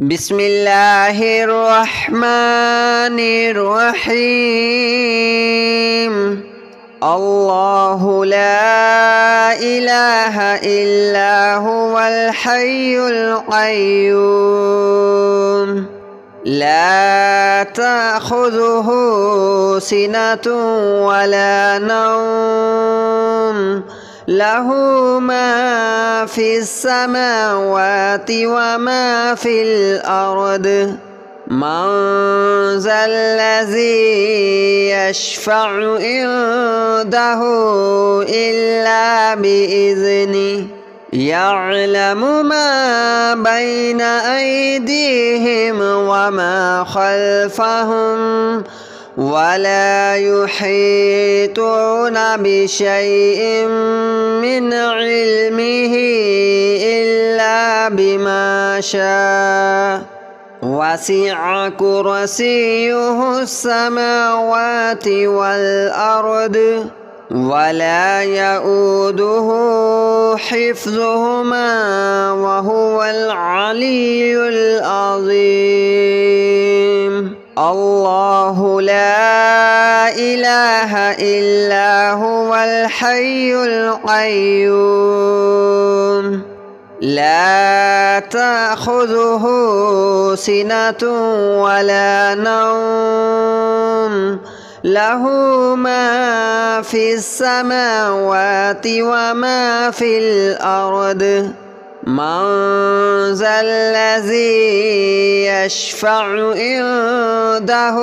بسم الله الرحمن الرحيم. الله لا إله إلا هو الحي القيوم لا تأخذه سنة ولا نوم له ما في السماوات وما في الأرض من ذا الذي يشفع عنده إلا بإذنه يعلم ما بين أيديهم وما خلفهم ولا يحيطون بشيء من علمه إلا بما شاء وسع كرسيه السماوات والأرض ولا يؤوده حفظهما وهو العلي العظيم. الله لا إله إلا هو الحي القيوم لا تأخذه سنة ولا نوم له ما في السماوات وما في الأرض من ذا الذي يشفع عنده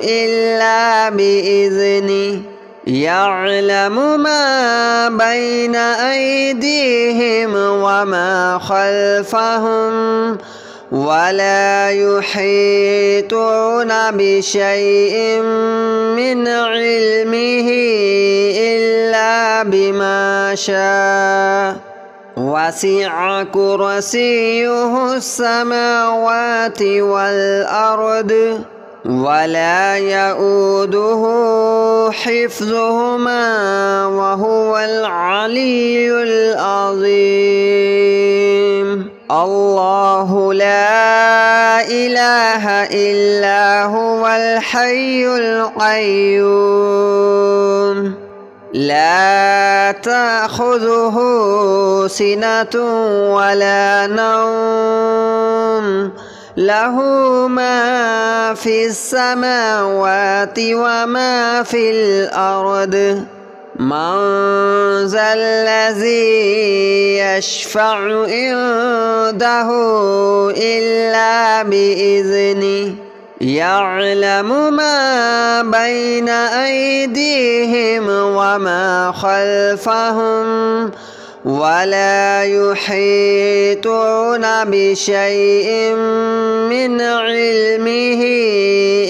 إلا بإذنه يعلم ما بين أيديهم وما خلفهم ولا يحيطون بشيء من علمه إلا بما شاء وسع كرسيه السماوات والأرض ولا يؤوده حفظهما وهو العلي العظيم. الله لا إله إلا هو الحي القيوم لا تأخذه سنة ولا نوم له ما في السماوات وما في الأرض من ذا الذي يشفع عنده إلا بإذنه يعلم ما بين أيديهم وما خلفهم ولا يحيطون بشيء من علمه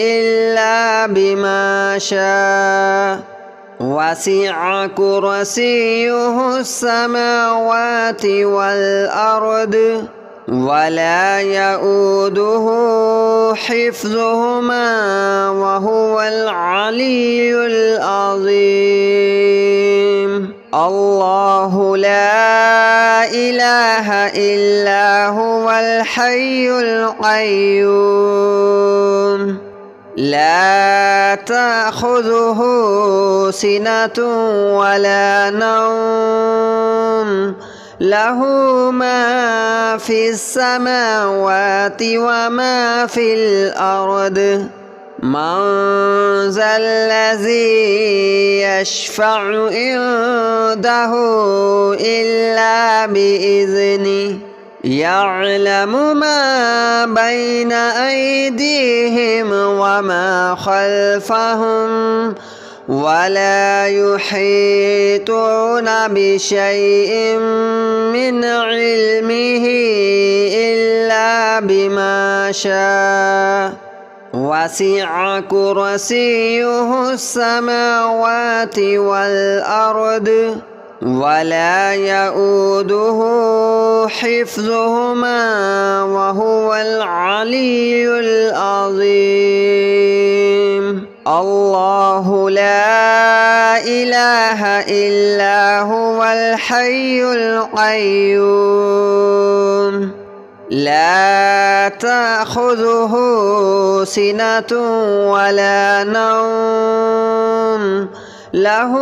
إلا بما شاء وسع كرسيه السماوات والأرض ولا يؤوده حفظهما وهو العلي العظيم. الله لا إله إلا هو الحي القيوم لا تأخذه سنة ولا نوم له ما في السماوات وما في الأرض من ذا الذي يشفع عنده إلا بإذنه يعلم ما بين أيديهم وما خلفهم ولا يحيطون بشيء من علمه إلا بما شاء وسع كرسيه السماوات والأرض ولا يؤوده حفظهما وهو العلي العظيم. الله لا إله إلا هو الحي القيوم لا تأخذه سنة ولا نوم له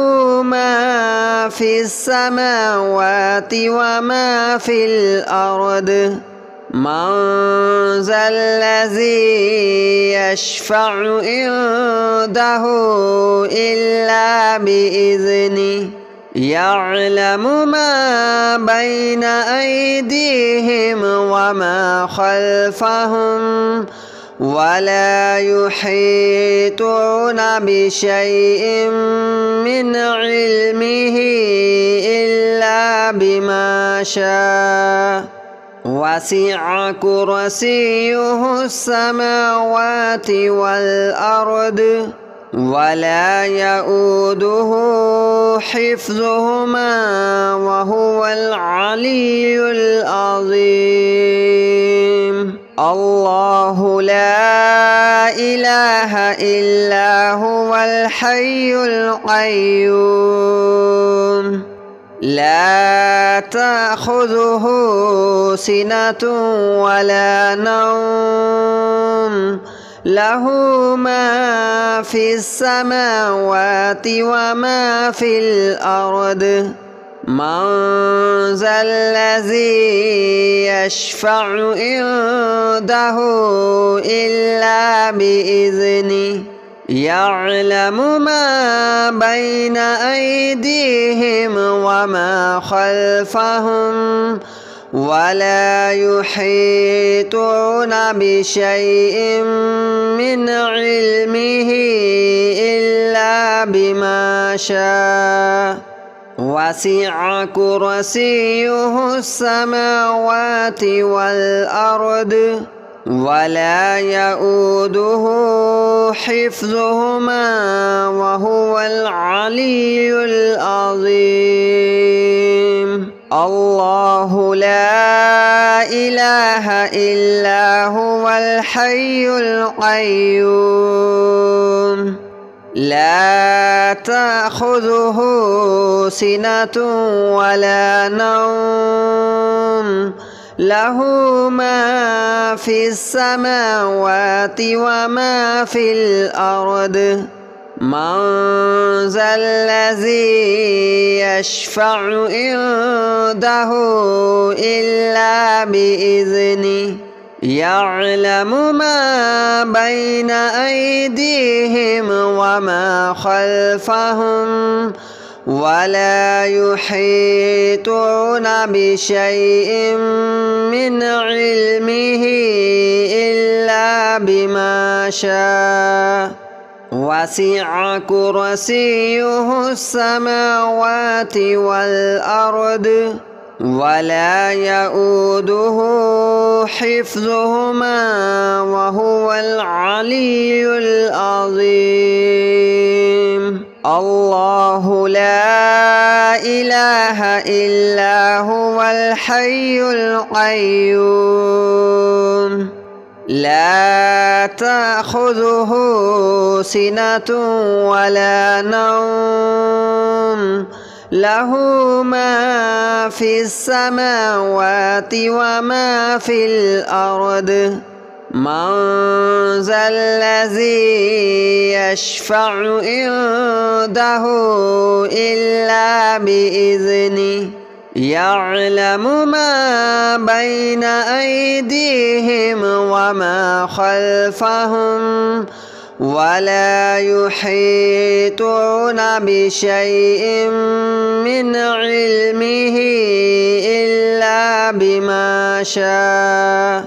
ما في السماوات وما في الأرض من ذا الذي يشفع عنده إلا بإذنه يعلم ما بين أيديهم وما خلفهم ولا يحيطون بشيء من علمه إلا بما شاء وسع كرسيه السماوات والأرض ولا يؤوده حفظهما وهو العلي العظيم الله لا إله إلا هو الحي القيوم لا تأخذه سنة ولا نوم له ما في السماوات وما في الأرض من ذا الذي يشفع عنده إلا بإذنه يعلم ما بين أيديهم وما خلفهم ولا يحيطون بشيء من علمه إلا بما شاء وسع كرسيه السماوات والأرض ولا يؤوده حفظهما وهو العلي العظيم الله لا إله إلا هو الحي القيوم لا تأخذه سنة ولا نوم له ما في السماوات وما في الأرض من ذا الذي يشفع عنده إلا بإذنه يعلم ما بين أيديهم وما خلفهم ولا يحيطون بشيء من علمه إلا بما شاء وسع كرسيه السماوات والأرض ولا يؤوده حفظهما وهو العلي العظيم الله لا إله إلا هو الحي القيوم لا تأخذه سنة ولا نوم له ما في السماوات وما في الأرض من ذا الذي يشفع عنده إلا بإذنه يعلم ما بين أيديهم وما خلفهم ولا يحيطون بشيء من علمه إلا بما شاء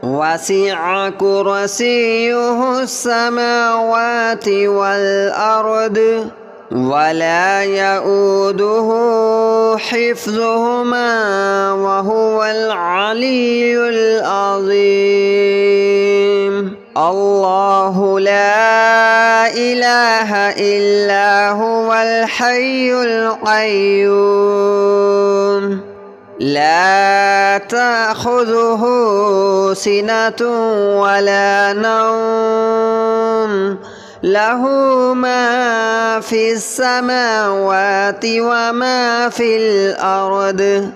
وسع كرسيه السماوات والأرض ولا يؤوده حفظهما وهو العلي العظيم الله لا إله إلا هو الحي القيوم لا تأخذه سنة ولا نوم له ما في السماوات وما في الأرض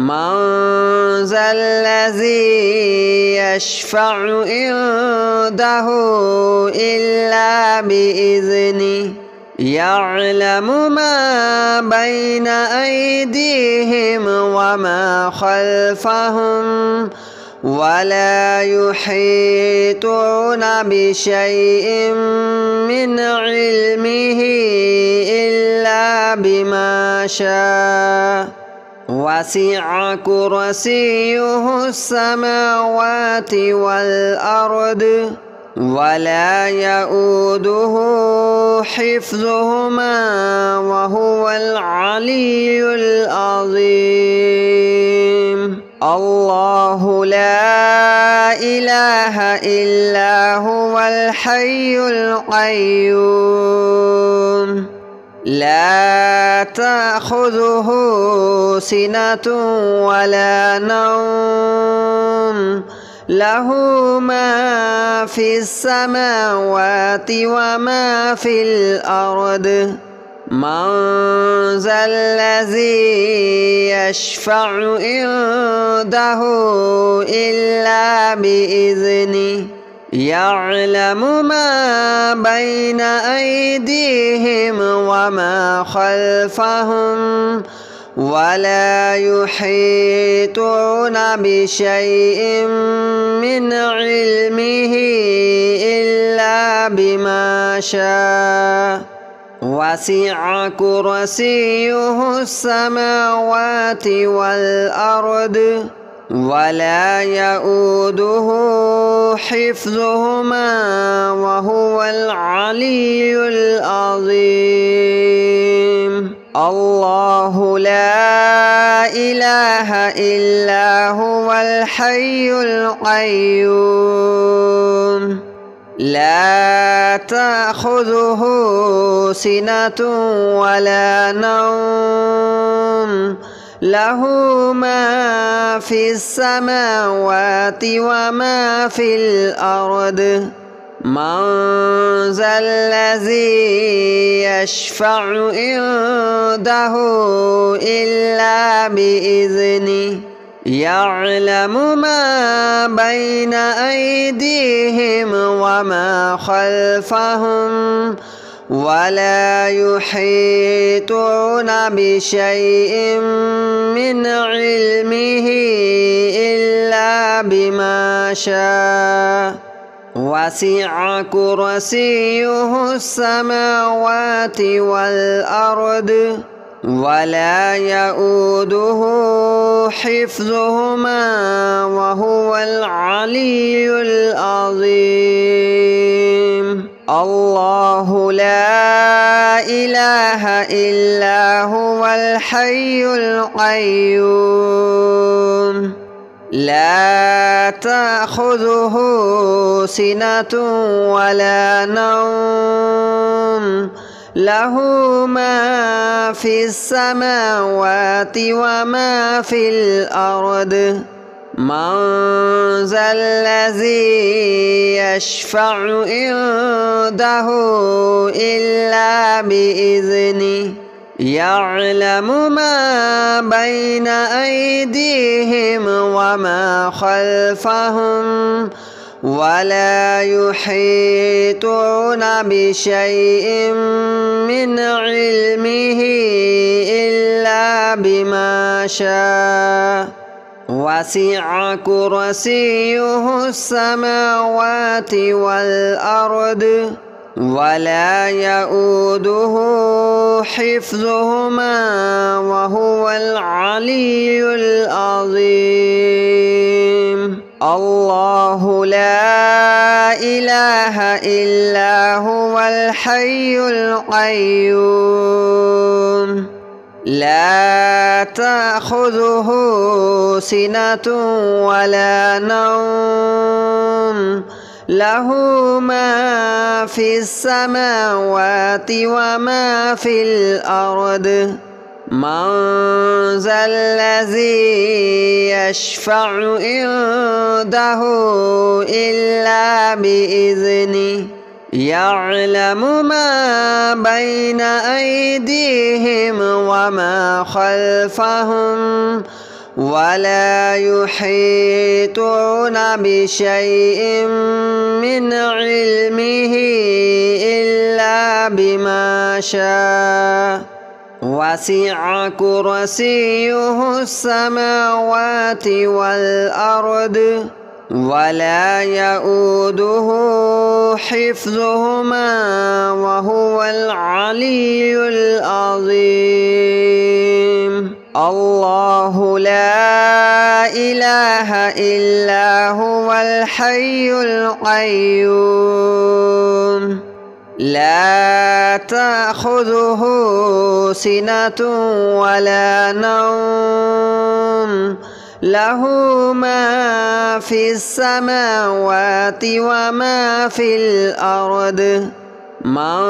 من ذا الذي يشفع عنده إلا بإذنه يعلم ما بين أيديهم وما خلفهم ولا يحيطون بشيء من علمه إلا بما شاء وسع كرسيه السماوات والأرض ولا يؤوده حفظهما وهو العلي العظيم الله لا إله إلا هو الحي القيوم لا تأخذه سنة ولا نوم له ما في السماوات وما في الأرض من ذا الذي يشفع عنده إلا بإذنه يعلم ما بين أيديهم وما خلفهم ولا يحيطون بشيء من علمه إلا بما شاء وسع كرسيه السماوات والأرض ولا يؤوده حفظهما وهو العلي العظيم الله لا إله إلا هو الحي القيوم لا تأخذه سنة ولا نوم له ما في السماوات وما في الأرض من ذا الذي يشفع عنده إلا بإذنه يعلم ما بين أيديهم وما خلفهم ولا يحيطون بشيء من علمه إلا بما شاء وسع كرسيه السماوات والأرض ولا يؤوده حفظهما وهو العلي العظيم الله لا إله إلا هو الحي القيوم لا تأخذه سنة ولا نوم له ما في السماوات وما في الأرض من ذا الذي يشفع عنده إلا بإذنه يعلم ما بين أيديهم وما خلفهم ولا يحيطون بشيء من علمه إلا بما شاء وسع كرسيه السماوات والأرض ولا يؤوده حفظهما وهو العلي العظيم الله لا إله إلا هو الحي القيوم لا تأخذه سنة ولا نوم له ما في السماوات وما في الأرض من ذا الذي يشفع عنده إلا بإذنه يعلم ما بين أيديهم وما خلفهم ولا يحيطون بشيء من علمه إلا بما شاء وسع كرسيه السماوات والأرض ولا يؤوده حفظهما وهو العلي العظيم الله لا إله إلا هو الحي القيوم لا تأخذه سنة ولا نوم له ما في السماوات وما في الأرض من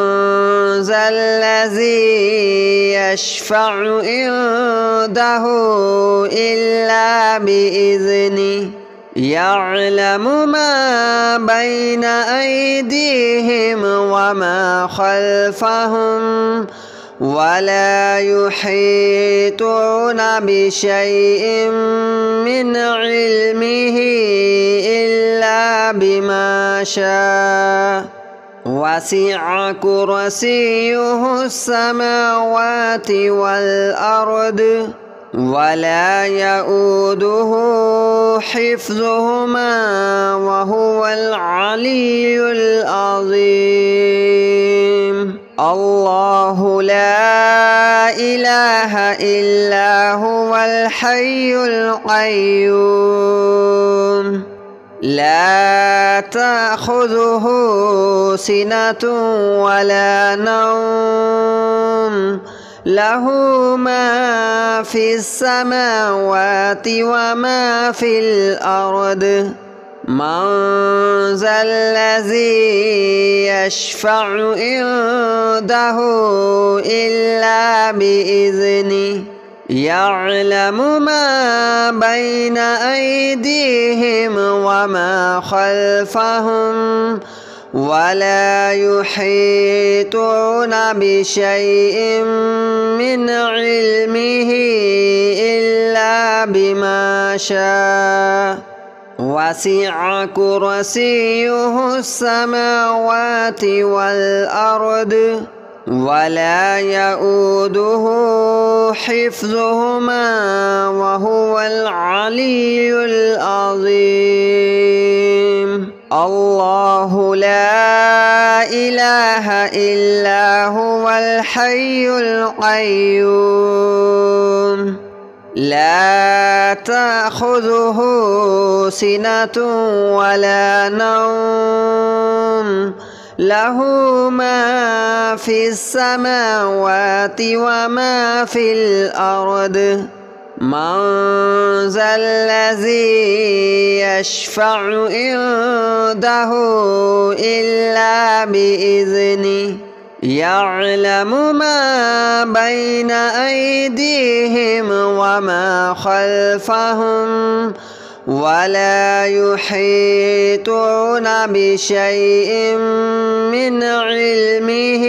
ذا الذي يشفع عنده إلا بإذنه يعلم ما بين أيديهم وما خلفهم ولا يحيطون بشيء من علمه إلا بما شاء وسع كرسيه السماوات والأرض ولا يؤوده حفظهما وهو العلي العظيم الله لا إله إلا هو الحي القيوم لا تأخذه سنة ولا نوم له ما في السماوات وما في الأرض من ذا الذي يشفع عنده إلا بإذنه يعلم ما بين أيديهم وما خلفهم ولا يحيطون بشيء من علمه إلا بما شاء وسع كرسيه السماوات والأرض ولا يؤوده حفظهما وهو العلي العظيم الله لا إله إلا هو الحي القيوم لا تأخذه سنة ولا نوم له ما في السماوات وما في الأرض من ذا الذي يشفع عنده إلا بإذنه يعلم ما بين أيديهم وما خلفهم ولا يحيطون بشيء من علمه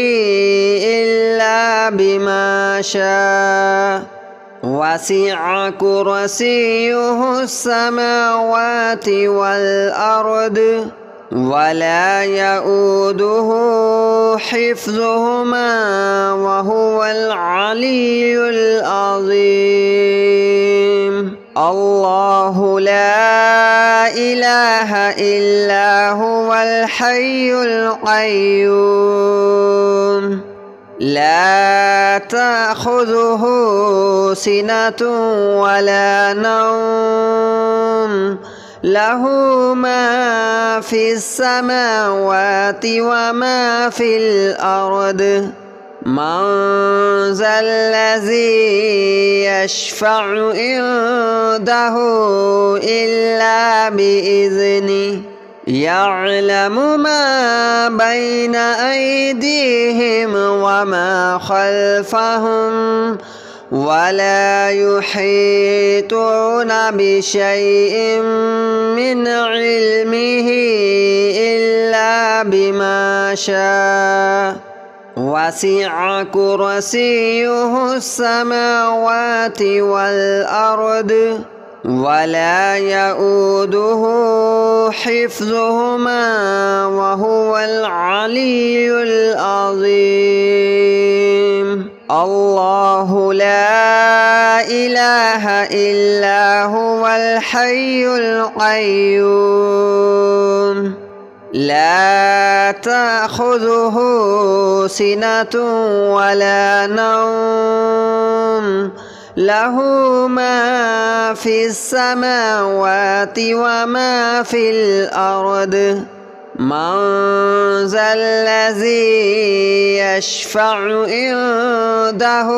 إلا بما شاء وسع كرسيه السماوات والأرض ولا يؤوده حفظهما وهو العلي العظيم الله لا إله إلا هو الحي القيوم لا تأخذه سنة ولا نوم له ما في السماوات وما في الأرض من ذا الذي يشفع عنده إلا بإذنه يعلم ما بين أيديهم وما خلفهم ولا يحيطون بشيء من علمه إلا بما شاء وسع كرسيه السماوات والأرض ولا يؤوده حفظهما وهو العلي العظيم. الله لا إله إلا هو الحي القيوم لا تأخذه سنة ولا نوم له ما في السماوات وما في الأرض من ذا الذي يشفع عنده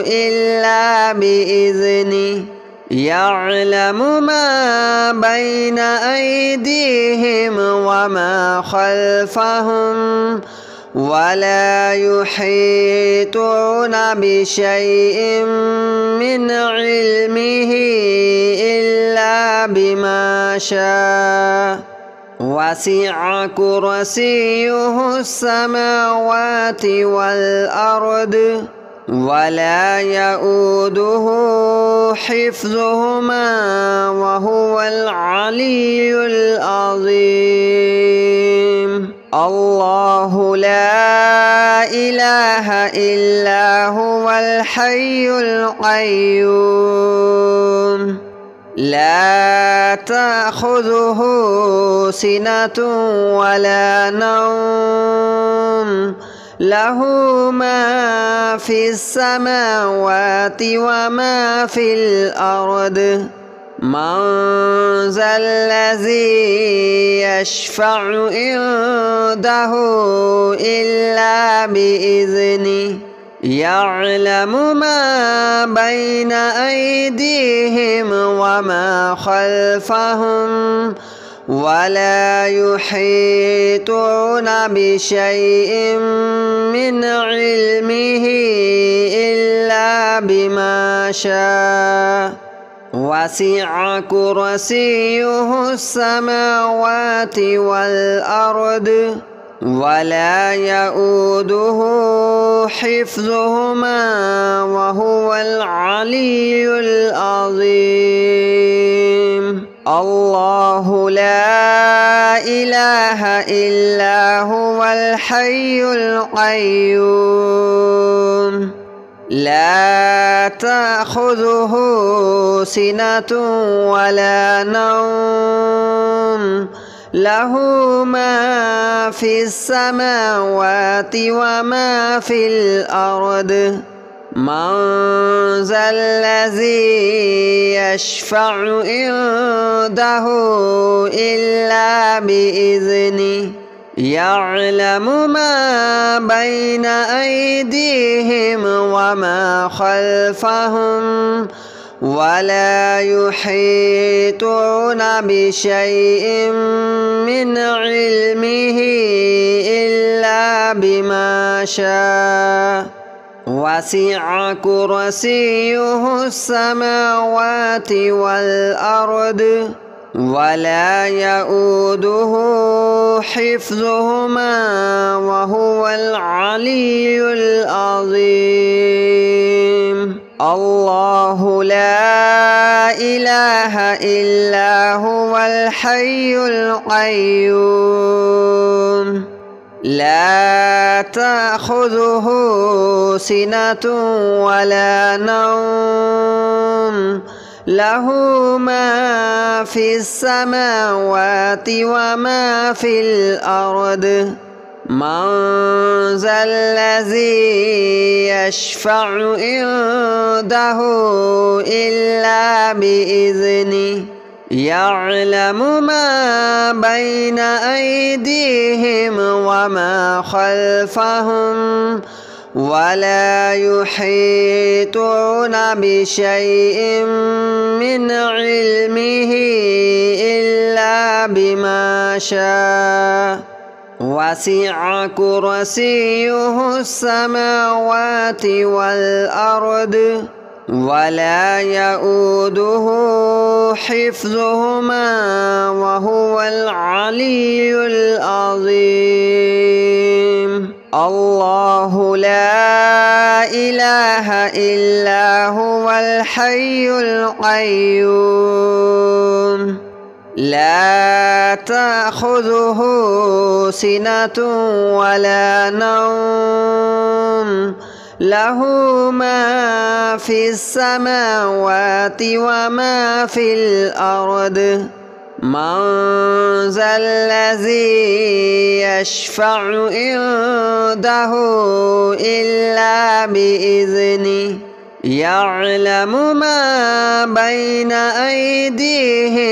إلا بإذنه يعلم ما بين أيديهم وما خلفهم ولا يحيطون بشيء من علمه إلا بما شاء وسع كرسيه السماوات والأرض ولا يؤوده حفظهما وهو العلي العظيم. الله لا إله إلا هو الحي القيوم لا تأخذه سنة ولا نوم له ما في السماوات وما في الأرض من ذا الذي يشفع عنده إلا بإذنه يعلم ما بين أيديهم وما خلفهم ولا يحيطون بشيء من علمه إلا بما شاء وسع كرسيه السماوات والأرض ولا يؤوده حفظهما وهو العلي العظيم. الله لا إله إلا هو الحي القيوم لا تأخذه سنة ولا نوم له ما في السماوات وما في الأرض من ذا الذي يشفع عنده إلا بإذنه يعلم ما بين أيديهم وما خلفهم ولا يحيطون بشيء من علمه إلا بما شاء وسع كرسيه السماوات والأرض ولا يؤوده حفظهما وهو العلي العظيم. الله لا إله إلا هو الحي القيوم لا تأخذه سنة ولا نوم له ما في السماوات وما في الأرض من ذا الذي يشفع عنده إلا بإذنه يعلم ما بين أيديهم وما خلفهم ولا يحيطون بشيء من علمه إلا بما شاء وسع كرسيه السماوات والأرض ولا يؤوده حفظهما وهو العلي العظيم. الله لا إله إلا هو الحي القيوم لا تأخذه سنة ولا نوم له ما في السماوات وما في الأرض من ذا الذي يشفع عنده إلا بإذنه يعلم ما بين أيديهم